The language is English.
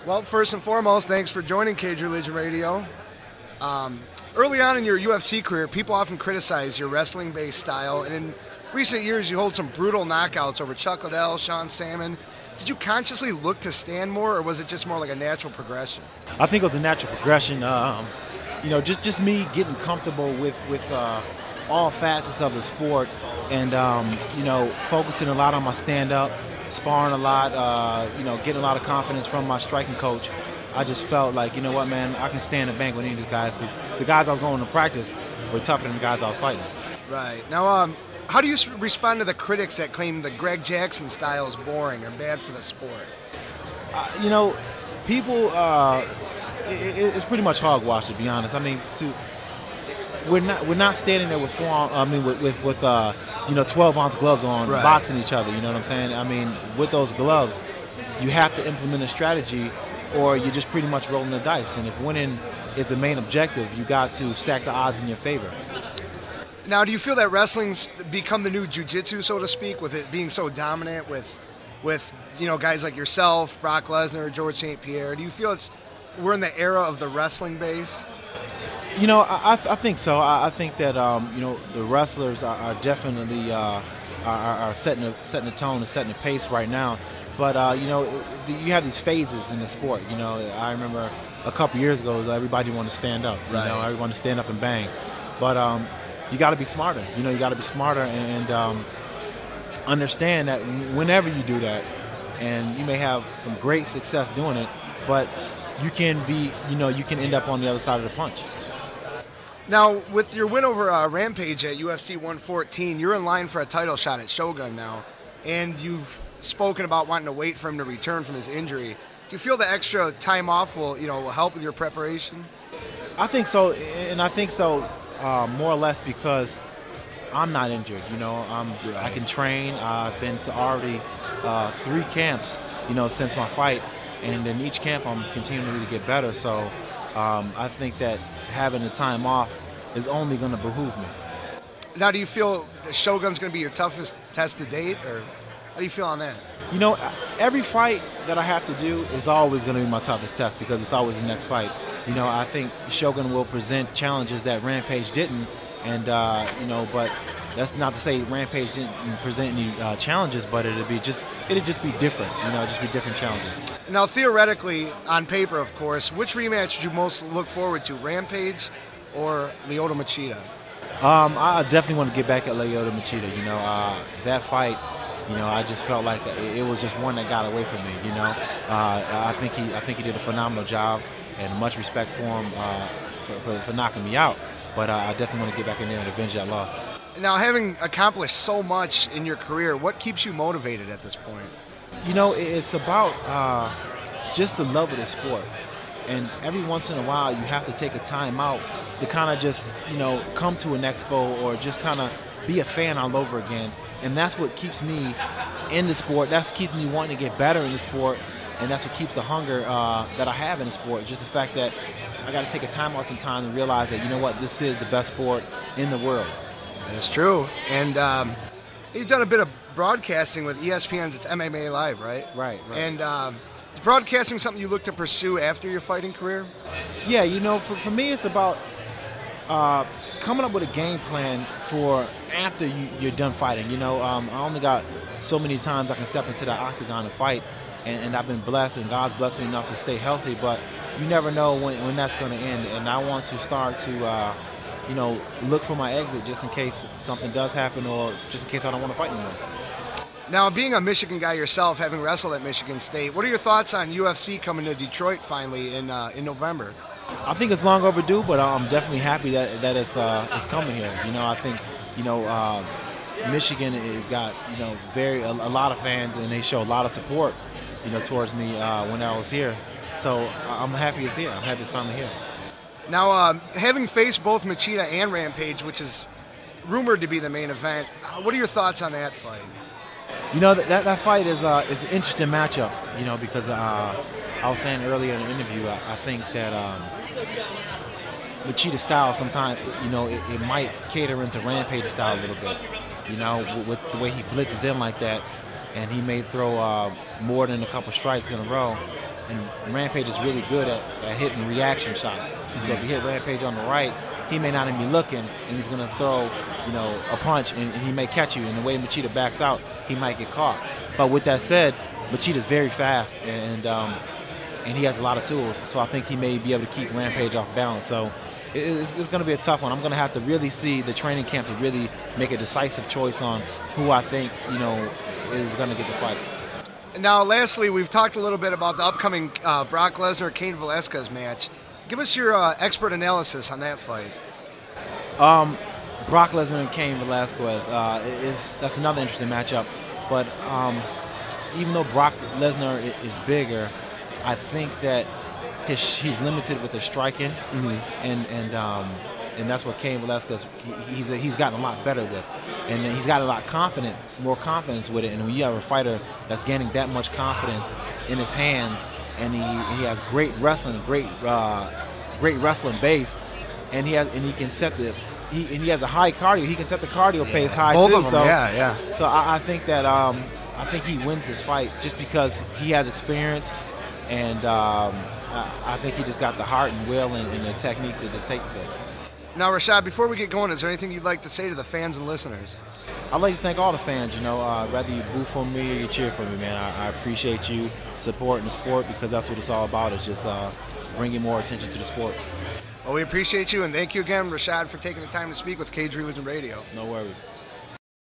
Well, first and foremost, thanks for joining Cage Religion Radio. Early on in your UFC career, people often criticize your wrestling-based style, and in recent years, you hold some brutal knockouts over Chuck Liddell, Sean Salmon. Did you consciously look to stand more, or was it just more like a natural progression? I think it was a natural progression. Just me getting comfortable with all facets of the sport, and focusing a lot on my stand-up, sparring a lot, getting a lot of confidence from my striking coach. I just felt like, you know what, man, I can stand and bang with any of these guys, because the guys I was going to practice were tougher than the guys I was fighting. Right. Now, how do you respond to the critics that claim the Greg Jackson style is boring or bad for the sport? People, it's pretty much hogwash, to be honest. I mean, we're not standing there with 12-ounce gloves on, right, boxing each other. You know what I'm saying? I mean, with those gloves, you have to implement a strategy, or you're just pretty much rolling the dice. And if winning is the main objective, you got to stack the odds in your favor. Now, do you feel that wrestling's become the new jiu-jitsu, so to speak, with it being so dominant with guys like yourself, Brock Lesnar, George St. Pierre? Do you feel we're in the era of the wrestling base? I think so. I think that the wrestlers are definitely are setting the tone and setting the pace right now. But you have these phases in the sport. I remember a couple years ago, everybody wanted to stand up. Right. Everyone wanted to stand up and bang. But you got to be smarter. You got to be smarter and understand that whenever you do that, and you may have some great success doing it, but you can end up on the other side of the punch. Now, with your win over Rampage at UFC 114, you're in line for a title shot at Shogun now, and you've spoken about wanting to wait for him to return from his injury. Do you feel the extra time off will help with your preparation? I think so, and I think so more or less because I'm not injured. I can train. I've been to already 3 camps, since my fight, and in each camp I'm continuing to get better. So I think that having the time off is only going to behoove me. Now, do you feel the Shogun's going to be your toughest test to date, or how do you feel on that? Every fight that I have to do is always going to be my toughest test, because it's always the next fight. I think Shogun will present challenges that Rampage didn't, and but that's not to say Rampage didn't present any challenges, but it'd just be different. Just be different challenges. Now, theoretically, on paper, of course, which rematch would you most look forward to, Rampage or Lyoto Machida? I definitely want to get back at Lyoto Machida. That fight, I just felt like it was just one that got away from me. I think he did a phenomenal job, and much respect for him for knocking me out. But I definitely want to get back in there and avenge that loss. Now, having accomplished so much in your career, what keeps you motivated at this point? It's about just the love of the sport. And every once in a while, you have to take a time out to kind of just, come to an expo or just kind of be a fan all over again. And that's what keeps me in the sport. That's keeping me wanting to get better in the sport. And that's what keeps the hunger that I have in the sport. Just the fact that I got to take a time out sometime and realize that, this is the best sport in the world. That's true. And you've done a bit of broadcasting with ESPN's It's MMA Live, right? Right. And is broadcasting something you look to pursue after your fighting career? Yeah, for me it's about coming up with a game plan for after you're done fighting. I only got so many times I can step into the octagon and fight, and I've been blessed, and God's blessed me enough to stay healthy, but you never know when that's going to end, and I want to start to look for my exit just in case something does happen, or just in case I don't want to fight anymore. Now, being a Michigan guy yourself, having wrestled at Michigan State, what are your thoughts on UFC coming to Detroit finally in November? I think it's long overdue, but I'm definitely happy that it's coming here. I think Michigan has got a lot of fans, and they show a lot of support towards me when I was here. So I'm happy it's here. I'm happy it's finally here. Now, having faced both Machida and Rampage, which is rumored to be the main event, what are your thoughts on that fight? That fight is an interesting matchup, because I was saying earlier in the interview, I think that Machida's style sometimes, it might cater into Rampage's style a little bit, with the way he blitzes in like that, and he may throw more than a couple strikes in a row. and Rampage is really good at hitting reaction shots. So if you hit Rampage on the right, he may not even be looking, and he's going to throw, a punch, and he may catch you. And the way Machida backs out, he might get caught. But with that said, Machida's very fast, and he has a lot of tools. So I think he may be able to keep Rampage off balance. So it's going to be a tough one. I'm going to have to really see the training camp to really make a decisive choice on who I think, is going to get the fight. Now, lastly, we've talked a little bit about the upcoming Brock Lesnar-Cain Velasquez match. Give us your expert analysis on that fight. Brock Lesnar and Cain Velasquez, that's another interesting matchup. But even though Brock Lesnar is bigger, I think that he's limited with his striking, and that's what Cain Velasquez he's gotten a lot better with, and he's got a lot more confidence with it. And when you have a fighter that's gaining that much confidence in his hands, and he has great wrestling, great wrestling base, and he can set he has a high cardio. He can set the cardio pace high both too. Of them, so So I think that I think he wins this fight just because he has experience, and I think he just got the heart and will and the technique to just take this fight. Now, Rashad, before we get going, is there anything you'd like to say to the fans and listeners? I'd like to thank all the fans, whether you boo for me or you cheer for me, man. I appreciate you supporting the sport, because that's what it's all about, is just bringing more attention to the sport. Well, we appreciate you, and thank you again, Rashad, for taking the time to speak with Cage Religion Radio. No worries.